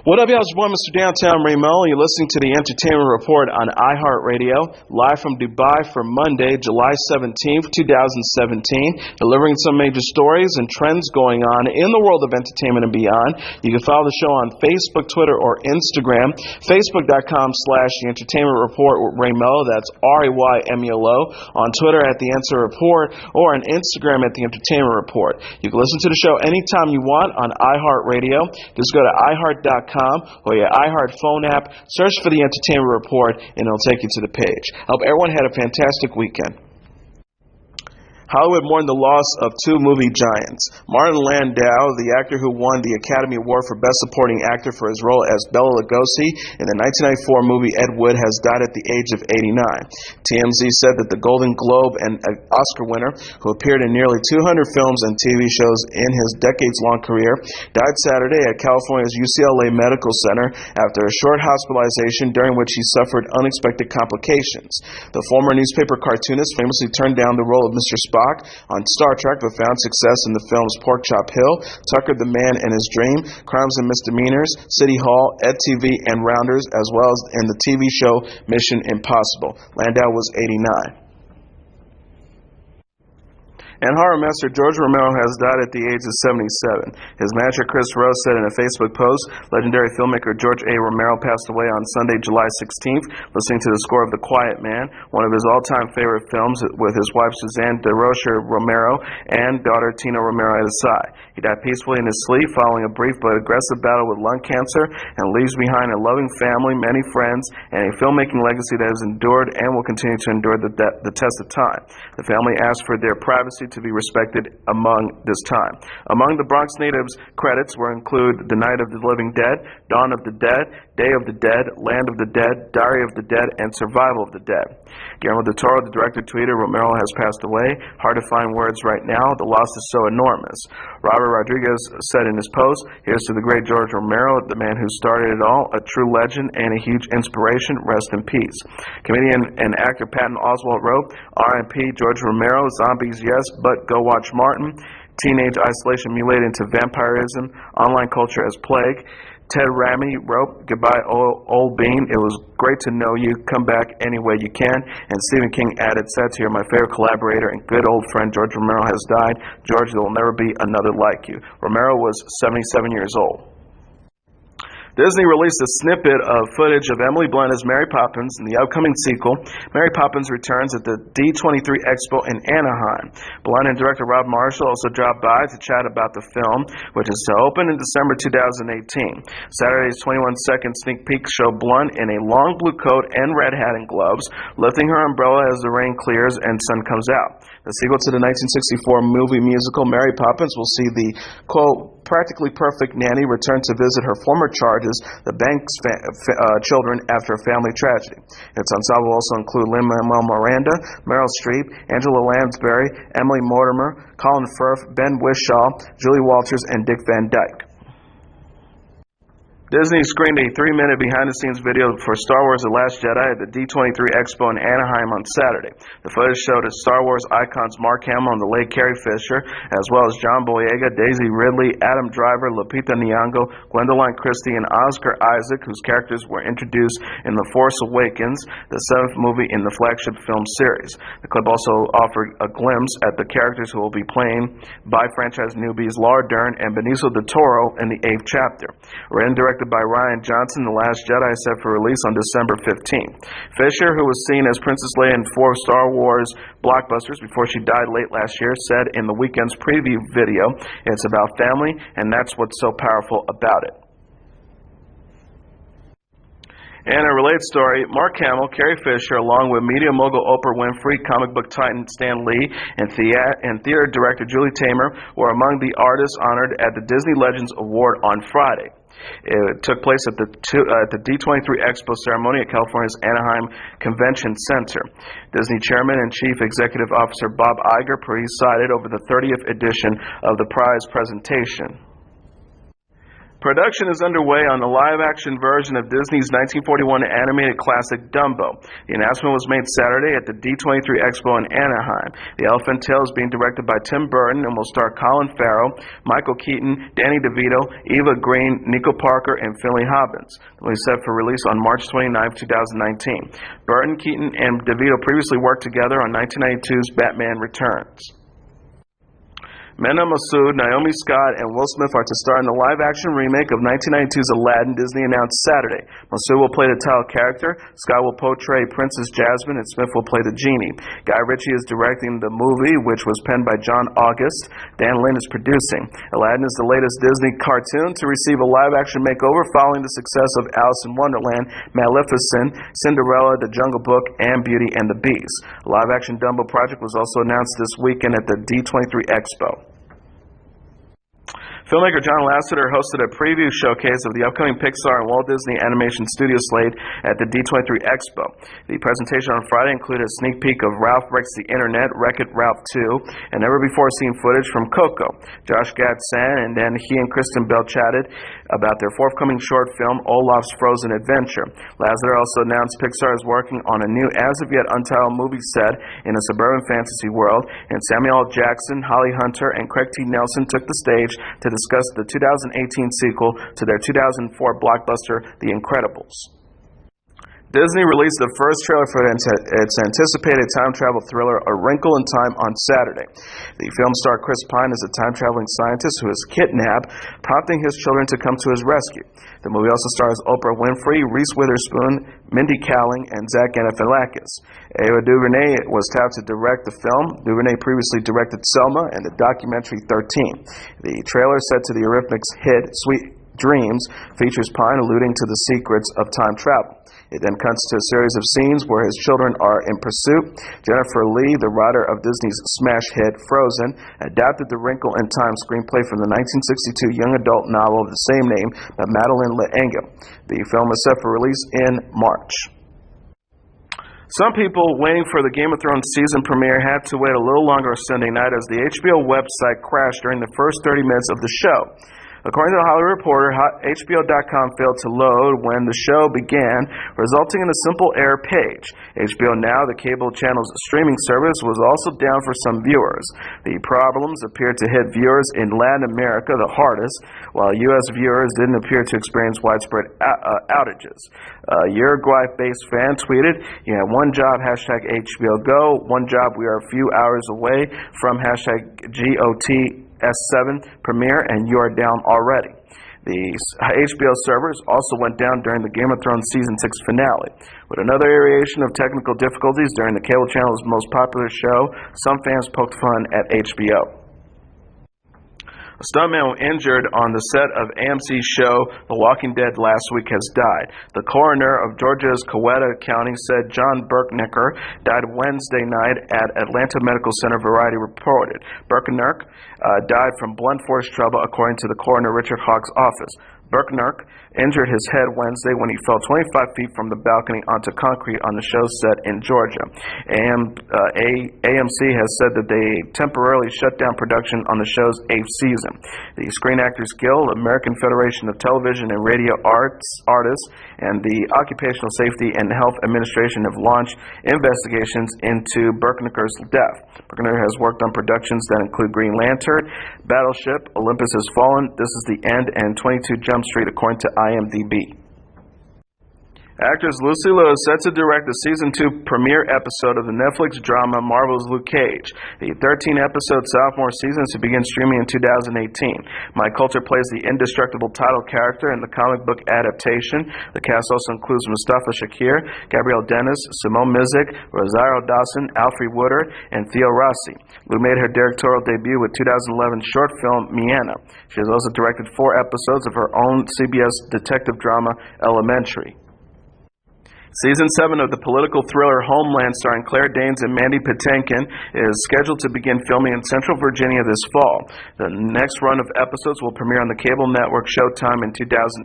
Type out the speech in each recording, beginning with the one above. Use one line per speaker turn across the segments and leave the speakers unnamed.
What up, y'all? It's your boy, Mr. Downtown Melo. You're listening to the Entertainment Report on iHeartRadio, live from Dubai for Monday, July 17th, 2017, delivering some major stories and trends going on in the world of entertainment and beyond. You can follow the show on Facebook, Twitter, or Instagram. Facebook.com/The Entertainment Report with Ray Melo. That's RAYMELO. On Twitter at The Answer Report, or on Instagram at The Entertainment Report. You can listen to the show anytime you want on iHeartRadio. Just go to iHeart.com or your iHeart phone app, search for The Entertainment Report, and it'll take you to the page. I hope everyone had a fantastic weekend. Hollywood mourned the loss of two movie giants. Martin Landau, the actor who won the Academy Award for Best Supporting Actor for his role as Bela Lugosi in the 1994 movie Ed Wood, has died at the age of 89. TMZ said that the Golden Globe and Oscar winner, who appeared in nearly 200 films and TV shows in his decades-long career, died Saturday at California's UCLA Medical Center after a short hospitalization during which he suffered unexpected complications. The former newspaper cartoonist famously turned down the role of Mr. Spock on Star Trek, but found success in the films Pork Chop Hill, Tucker the Man and His Dream, Crimes and Misdemeanors, City Hall, EdTV, and Rounders, as well as in the TV show Mission Impossible. Landau was 89. And horror master George Romero has died at the age of 77. His manager Chris Rose said in a Facebook post, legendary filmmaker George A. Romero passed away on Sunday, July 16th, listening to the score of The Quiet Man, one of his all-time favorite films, with his wife Suzanne DeRocher Romero and daughter Tina Romero at his side. He died peacefully in his sleep following a brief but aggressive battle with lung cancer, and leaves behind a loving family, many friends, and a filmmaking legacy that has endured and will continue to endure the test of time. The family asked for their privacy to be respected among this time. Among the Bronx natives' credits were include The Night of the Living Dead, Dawn of the Dead, Day of the Dead, Land of the Dead, Diary of the Dead, and Survival of the Dead. Guillermo del Toro, the director, tweeted, "Romero has passed away. Hard to find words right now. The loss is so enormous." Robert Rodriguez said in his post, "Here's to the great George Romero, the man who started it all, a true legend and a huge inspiration. Rest in peace." Comedian and actor Patton Oswalt wrote, "R.I.P. George Romero, zombies yes, but go watch Martin. Teenage isolation mutilated into vampirism, online culture as plague." Ted Raimi wrote, "Goodbye, old bean. It was great to know you. Come back any way you can." And Stephen King added, "Sad to hear my favorite collaborator and good old friend George Romero has died. George, there will never be another like you." Romero was 77 years old. Disney released a snippet of footage of Emily Blunt as Mary Poppins in the upcoming sequel. Mary Poppins returns at the D23 Expo in Anaheim. Blunt and director Rob Marshall also dropped by to chat about the film, which is to open in December 2018. Saturday's 21-second sneak peek showed Blunt in a long blue coat and red hat and gloves, lifting her umbrella as the rain clears and sun comes out. The sequel to the 1964 movie musical Mary Poppins will see the, quote, practically perfect nanny return to visit her former charges, the Banks children, after a family tragedy. Its ensemble also include Lin-Manuel Miranda, Meryl Streep, Angela Lansbury, Emily Mortimer, Colin Firth, Ben Whishaw, Julie Walters, and Dick Van Dyke. Disney screened a 3-minute behind-the-scenes video for Star Wars The Last Jedi at the D23 Expo in Anaheim on Saturday. The footage showed Star Wars icons Mark Hamill and the late Carrie Fisher, as well as John Boyega, Daisy Ridley, Adam Driver, Lupita Nyong'o, Gwendolyn Christie, and Oscar Isaac, whose characters were introduced in The Force Awakens, the 7th movie in the flagship film series. The clip also offered a glimpse at the characters who will be playing by franchise newbies Laura Dern and Benicio del Toro in the 8th chapter. Written and directed by Rian Johnson, The Last Jedi is set for release on December 15th. Fisher, who was seen as Princess Leia in 4 Star Wars blockbusters before she died late last year, said in the weekend's preview video, "It's about family, and that's what's so powerful about it." In a related story, Mark Hamill, Carrie Fisher, along with media mogul Oprah Winfrey, comic book titan Stan Lee, and theater director Julie Taymor were among the artists honored at the Disney Legends Award on Friday. It took place at the D23 Expo ceremony at California's Anaheim Convention Center. Disney Chairman and Chief Executive Officer Bob Iger presided over the 30th edition of the prize presentation. Production is underway on the live-action version of Disney's 1941 animated classic Dumbo. The announcement was made Saturday at the D23 Expo in Anaheim. The Elephant Tale is being directed by Tim Burton and will star Colin Farrell, Michael Keaton, Danny DeVito, Eva Green, Nico Parker, and Philly Hobbins. It will be set for release on March 29, 2019. Burton, Keaton, and DeVito previously worked together on 1992's Batman Returns. Mena Massoud, Naomi Scott, and Will Smith are to star in the live-action remake of 1992's Aladdin, Disney announced Saturday. Massoud will play the title character, Scott will portray Princess Jasmine, and Smith will play the genie. Guy Ritchie is directing the movie, which was penned by John August. Dan Lin is producing. Aladdin is the latest Disney cartoon to receive a live-action makeover following the success of Alice in Wonderland, Maleficent, Cinderella, The Jungle Book, and Beauty and the Beast. A live-action Dumbo project was also announced this weekend at the D23 Expo. Filmmaker John Lasseter hosted a preview showcase of the upcoming Pixar and Walt Disney Animation Studio slate at the D23 Expo. The presentation on Friday included a sneak peek of Ralph Breaks the Internet, Wreck-It Ralph 2, and never-before-seen footage from Coco. Josh Gad sang, and then he and Kristen Bell chatted about their forthcoming short film, Olaf's Frozen Adventure. Lasseter also announced Pixar is working on a new, as-of-yet untitled movie set in a suburban fantasy world, and Samuel L. Jackson, Holly Hunter, and Craig T. Nelson took the stage to discuss the 2018 sequel to their 2004 blockbuster, The Incredibles. Disney released the first trailer for its anticipated time travel thriller, A Wrinkle in Time, on Saturday. The film star Chris Pine is a time-traveling scientist who is kidnapped, prompting his children to come to his rescue. The movie also stars Oprah Winfrey, Reese Witherspoon, Mindy Kaling, and Zach Galifianakis. Ava DuVernay was tapped to direct the film. DuVernay previously directed Selma and the documentary 13. The trailer, set to the Eurythmics' hit Sweet Dreams, features Pine alluding to the secrets of time travel. It then cuts to a series of scenes where his children are in pursuit. Jennifer Lee, the writer of Disney's smash hit Frozen, adapted the Wrinkle in Time screenplay from the 1962 young adult novel of the same name by Madeleine L'Engle. The film is set for release in March. Some people waiting for the Game of Thrones season premiere had to wait a little longer Sunday night as the HBO website crashed during the first 30 minutes of the show. According to the Hollywood Reporter, HBO.com failed to load when the show began, resulting in a simple error page. HBO Now, the cable channel's streaming service, was also down for some viewers. The problems appeared to hit viewers in Latin America the hardest, while U.S. viewers didn't appear to experience widespread outages. A Uruguay-based fan tweeted, "You have one job, hashtag HBO Go, one job, we are a few hours away from hashtag GOT S7 premiere, and you are down already." The HBO servers also went down during the Game of Thrones Season 6 finale. With another iteration of technical difficulties during the cable channel's most popular show, some fans poked fun at HBO. A stuntman injured on the set of AMC's show The Walking Dead last week has died. The coroner of Georgia's Coweta County said John Berknicker died Wednesday night at Atlanta Medical Center, Variety reported. Berknicker died from blunt force trauma, according to the coroner Richard Hawk's office. Berknicker injured his head Wednesday when he fell 25 feet from the balcony onto concrete on the show set in Georgia. AMC has said that they temporarily shut down production on the show's 8th season. The Screen Actors Guild, American Federation of Television and Radio Artists, and the Occupational Safety and Health Administration have launched investigations into Berknicker's death. Berknicker has worked on productions that include Green Lantern, Battleship, Olympus Has Fallen, This Is the End, and 22 Jump Street, according to IMDb. Actress Lucy Liu is set to direct the Season 2 premiere episode of the Netflix drama Marvel's Luke Cage. The 13-episode sophomore season is to begin streaming in 2018. Mike Coulter plays the indestructible title character in the comic book adaptation. The cast also includes Mustafa Shakir, Gabrielle Dennis, Simone Mizik, Rosario Dawson, Alfre Woodard, and Theo Rossi. Liu made her directorial debut with 2011 short film Miana. She has also directed 4 episodes of her own CBS detective drama Elementary. Season 7 of the political thriller Homeland, starring Claire Danes and Mandy Patinkin, is scheduled to begin filming in Central Virginia this fall. The next run of episodes will premiere on the cable network Showtime in 2018.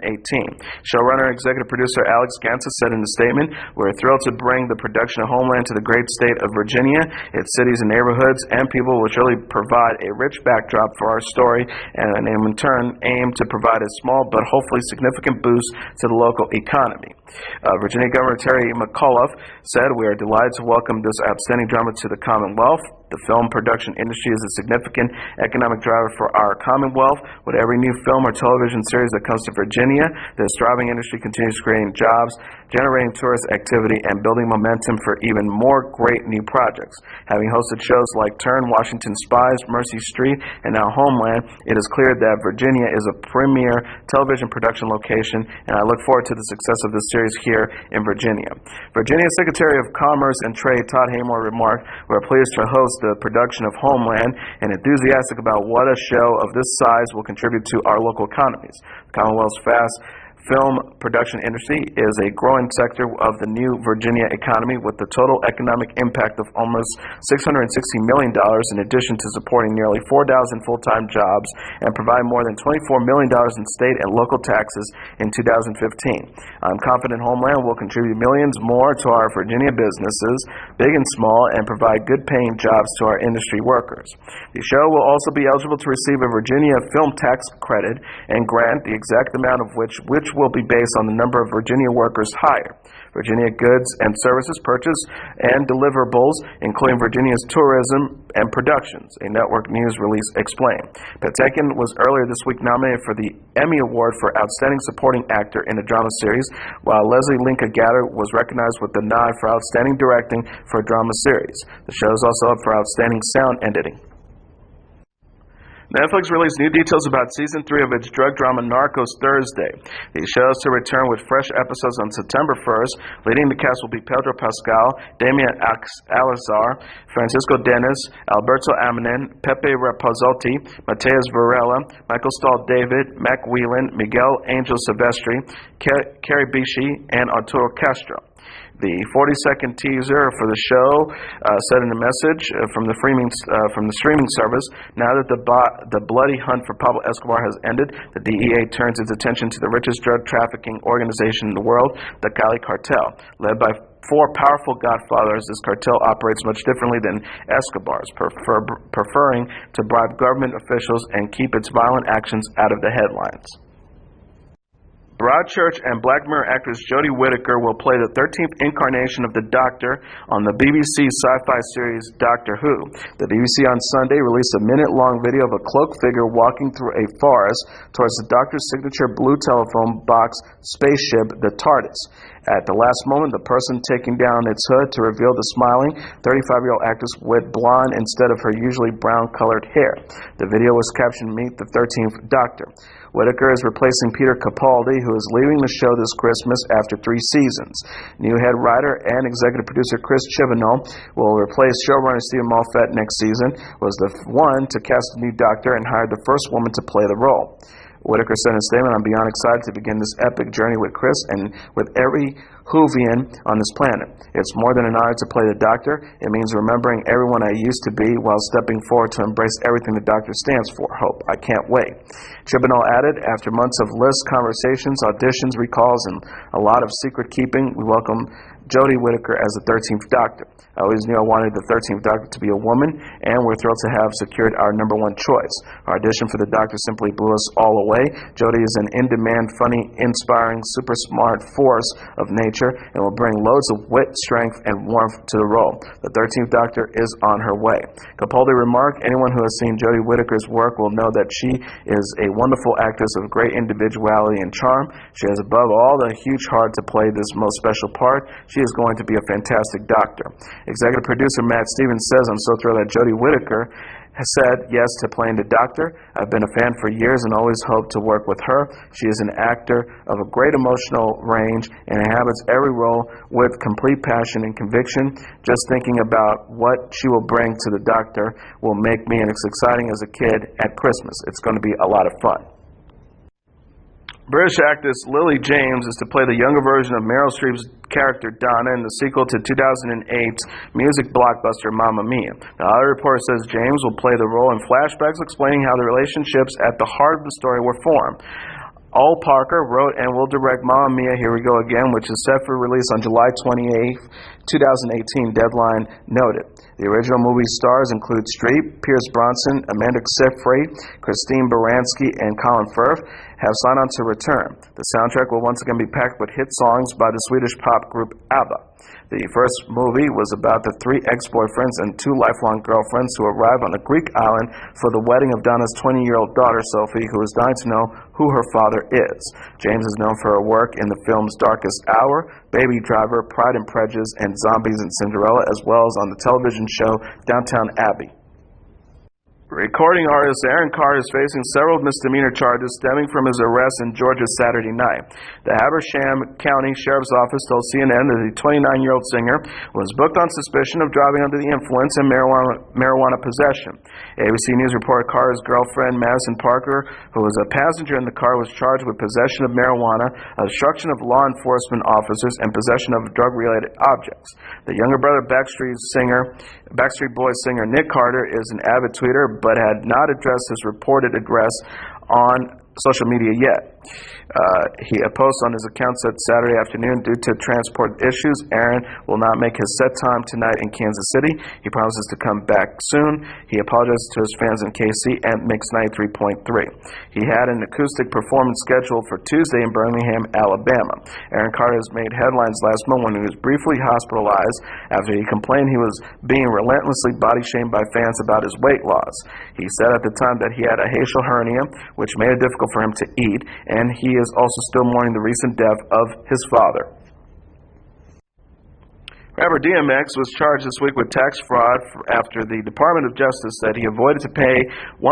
Showrunner and executive producer Alex Gansa said in a statement, "We're thrilled to bring the production of Homeland to the great state of Virginia, its cities and neighborhoods and people, which really provide a rich backdrop for our story and in turn aim to provide a small but hopefully significant boost to the local economy." Virginia Governor Terry McAuliffe said, "We are delighted to welcome this outstanding drama to the Commonwealth. The film production industry is a significant economic driver for our Commonwealth. With every new film or television series that comes to Virginia, this thriving industry continues creating jobs, generating tourist activity, and building momentum for even more great new projects. Having hosted shows like Turn, Washington Spies, Mercy Street, and now Homeland, it is clear that Virginia is a premier television production location, and I look forward to the success of this series here in Virginia." Virginia Secretary of Commerce and Trade Todd Haymore remarked, "We're pleased to host the production of Homeland and enthusiastic about what a show of this size will contribute to our local economies. The Commonwealth's fast film production industry is a growing sector of the new Virginia economy, with the total economic impact of almost $660 million, in addition to supporting nearly 4,000 full-time jobs and providing more than $24 million in state and local taxes in 2015. I'm confident Homeland will contribute millions more to our Virginia businesses, big and small, and provide good-paying jobs to our industry workers. The show will also be eligible to receive a Virginia film tax credit and grant, the exact amount of which will be based on the number of Virginia workers hired. Virginia goods and services purchased and deliverables, including Virginia's tourism and productions," a network news release explained. Patinkin was earlier this week nominated for the Emmy Award for Outstanding Supporting Actor in a Drama Series, while Leslie Linka Gatter was recognized with the nod for Outstanding Directing for a Drama Series. The show is also up for Outstanding Sound Editing. Netflix released new details about Season 3 of its drug drama Narcos Thursday. The show is to return with fresh episodes on September 1st. Leading the cast will be Pedro Pascal, Damian Alcazar, Francisco Dennis, Alberto Amanin, Pepe Rapazzotti, Mateus Varela, Michael Stahl David, Mac Whelan, Miguel Angel Silvestri, Carrie Bishi, and Arturo Castro. The 40-second teaser for the show said in a message from the streaming service, "Now that the bloody hunt for Pablo Escobar has ended, the DEA turns its attention to the richest drug trafficking organization in the world, the Cali Cartel. Led by 4 powerful godfathers, this cartel operates much differently than Escobar's, preferring to bribe government officials and keep its violent actions out of the headlines." Broadchurch and Black Mirror actress Jodie Whittaker will play the 13th incarnation of the Doctor on the BBC sci-fi series Doctor Who. The BBC on Sunday released a minute-long video of a cloaked figure walking through a forest towards the Doctor's signature blue telephone box spaceship, the TARDIS. At the last moment, the person taking down its hood to reveal the smiling 35-year-old actress with blonde instead of her usually brown-colored hair. The video was captioned, "Meet the 13th Doctor." Whittaker is replacing Peter Capaldi, who is leaving the show this Christmas after 3 seasons. New head writer and executive producer Chris Chibnall will replace showrunner Stephen Moffat next season, was the one to cast a new Doctor and hired the first woman to play the role. Whittaker said in a statement, "I'm beyond excited to begin this epic journey with Chris and with every Whovian on this planet. It's more than an honor to play the Doctor. It means remembering everyone I used to be while stepping forward to embrace everything the Doctor stands for. Hope. I can't wait." Chibnall added, "After months of lists, conversations, auditions, recalls, and a lot of secret keeping, we welcome Jodie Whittaker as the 13th Doctor. I always knew I wanted the 13th Doctor to be a woman, and we're thrilled to have secured our #1 choice. Our audition for the Doctor simply blew us all away. Jodie is an in-demand, funny, inspiring, super smart force of nature and will bring loads of wit, strength, and warmth to the role. The 13th Doctor is on her way." Capaldi remarked, "Anyone who has seen Jodie Whittaker's work will know that she is a wonderful actress of great individuality and charm. She has above all the huge heart to play this most special part. She is going to be a fantastic Doctor." Executive producer Matt Stevens says, "I'm so thrilled that Jodie Whittaker has said yes to playing the Doctor. I've been a fan for years and always hoped to work with her. She is an actor of a great emotional range and inhabits every role with complete passion and conviction. Just thinking about what she will bring to the Doctor will make me as exciting as a kid at Christmas. It's going to be a lot of fun." British actress Lily James is to play the younger version of Meryl Streep's character Donna in the sequel to 2008's music blockbuster Mamma Mia. The Hollywood Reporter says James will play the role in flashbacks explaining how the relationships at the heart of the story were formed. Al Parker wrote and will direct Mamma Mia, Here We Go Again, which is set for release on July 28, 2018, deadline noted. The original movie stars include Streep, Pierce Bronson, Amanda Seyfried, Christine Baranski, and Colin Firth have signed on to return. The soundtrack will once again be packed with hit songs by the Swedish pop group ABBA. The first movie was about the three ex-boyfriends and two lifelong girlfriends who arrive on a Greek island for the wedding of Donna's 20-year-old daughter, Sophie, who is dying to know who her father is. James is known for her work in the films Darkest Hour, Baby Driver, Pride and Prejudice, and Zombies and Cinderella, as well as on the television show Downton Abbey. Recording artist Aaron Carter is facing several misdemeanor charges stemming from his arrest in Georgia Saturday night. The Habersham County Sheriff's Office told CNN that the 29-year-old singer was booked on suspicion of driving under the influence and marijuana possession. ABC News reported Carter's girlfriend, Madison Parker, who was a passenger in the car, was charged with possession of marijuana, obstruction of law enforcement officers, and possession of drug-related objects. The younger brother of Backstreet Boys singer Nick Carter is an avid tweeter, but had not addressed his reported address on social media yet. He posted on his account said Saturday afternoon, due to transport issues, Aaron will not make his set time tonight in Kansas City. He promises to come back soon. He apologized to his fans in KC and Mix 93.3. He had an acoustic performance scheduled for Tuesday in Birmingham, Alabama. Aaron Carter has made headlines last month when he was briefly hospitalized after he complained he was being relentlessly body shamed by fans about his weight loss. He said at the time that he had a hiatal hernia, which made it difficult for him to eat, and he is also still mourning the recent death of his father. Rapper DMX was charged this week with tax fraud after the Department of Justice said he avoided to pay $1.7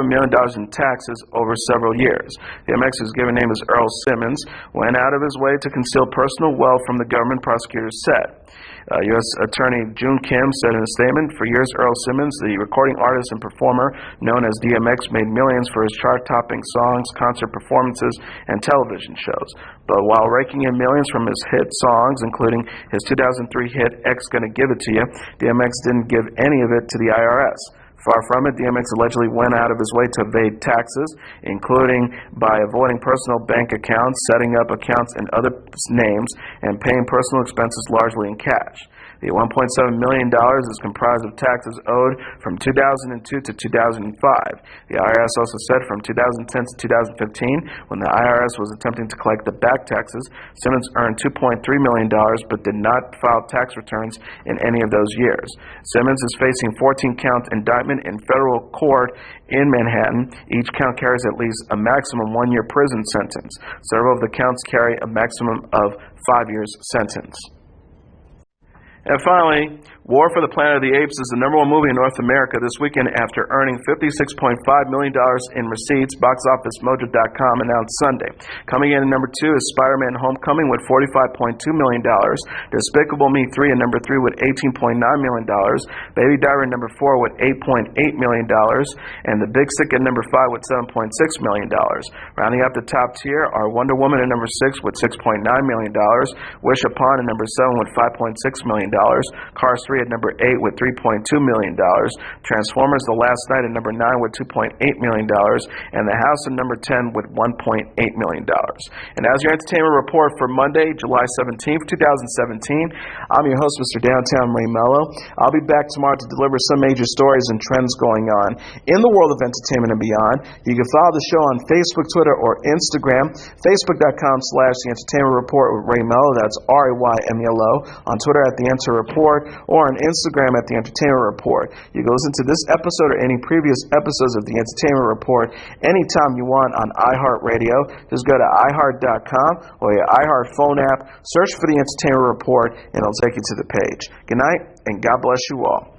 million in taxes over several years. DMX, whose given name is Earl Simmons, went out of his way to conceal personal wealth from the government, prosecutors said. U.S. Attorney June Kim said in a statement, "For years, Earl Simmons, the recording artist and performer known as DMX, made millions for his chart-topping songs, concert performances, and television shows. But while raking in millions from his hit songs, including his 2003 hit X Gonna Give It To You, DMX didn't give any of it to the IRS. Far from it, DMX allegedly went out of his way to evade taxes, including by avoiding personal bank accounts, setting up accounts in other names, and paying personal expenses largely in cash. The $1.7 million is comprised of taxes owed from 2002 to 2005. The IRS also said from 2010 to 2015, when the IRS was attempting to collect the back taxes, Simmons earned $2.3 million but did not file tax returns in any of those years. Simmons is facing 14-count indictment in federal court in Manhattan. Each count carries at least a maximum 1-year prison sentence. Several of the counts carry a maximum of 5 years sentence. And finally, War for the Planet of the Apes is the #1 movie in North America this weekend after earning $56.5 million in receipts, BoxOfficeMojo.com announced Sunday. Coming in at #2 is Spider-Man Homecoming with $45.2 million, Despicable Me 3 at #3 with $18.9 million, Baby Driver at #4 with $8.8 million, and The Big Sick at #5 with $7.6 million. Rounding up the top tier are Wonder Woman at #6 with $6.9 million, Wish Upon at #7 with $5.6 million, Cars 3 at #8 with $3.2 million, Transformers The Last Night at #9 with $2.8 million, and The House at #10 with $1.8 million. And as your entertainment report for Monday, July 17th, 2017, I'm your host, Mr. Downtown Melo. I'll be back tomorrow to deliver some major stories and trends going on in the world of entertainment and beyond. You can follow the show on Facebook, Twitter, or Instagram, facebook.com/The Entertainment Report with Ray Melo, that's RAYMELO, on Twitter at The Enter Report, or on Instagram at The Entertainment Report. You can listen to this episode or any previous episodes of The Entertainment Report anytime you want on iHeartRadio. Just go to iHeart.com or your iHeart phone app, search for The Entertainment Report, and it'll take you to the page. Good night, and God bless you all.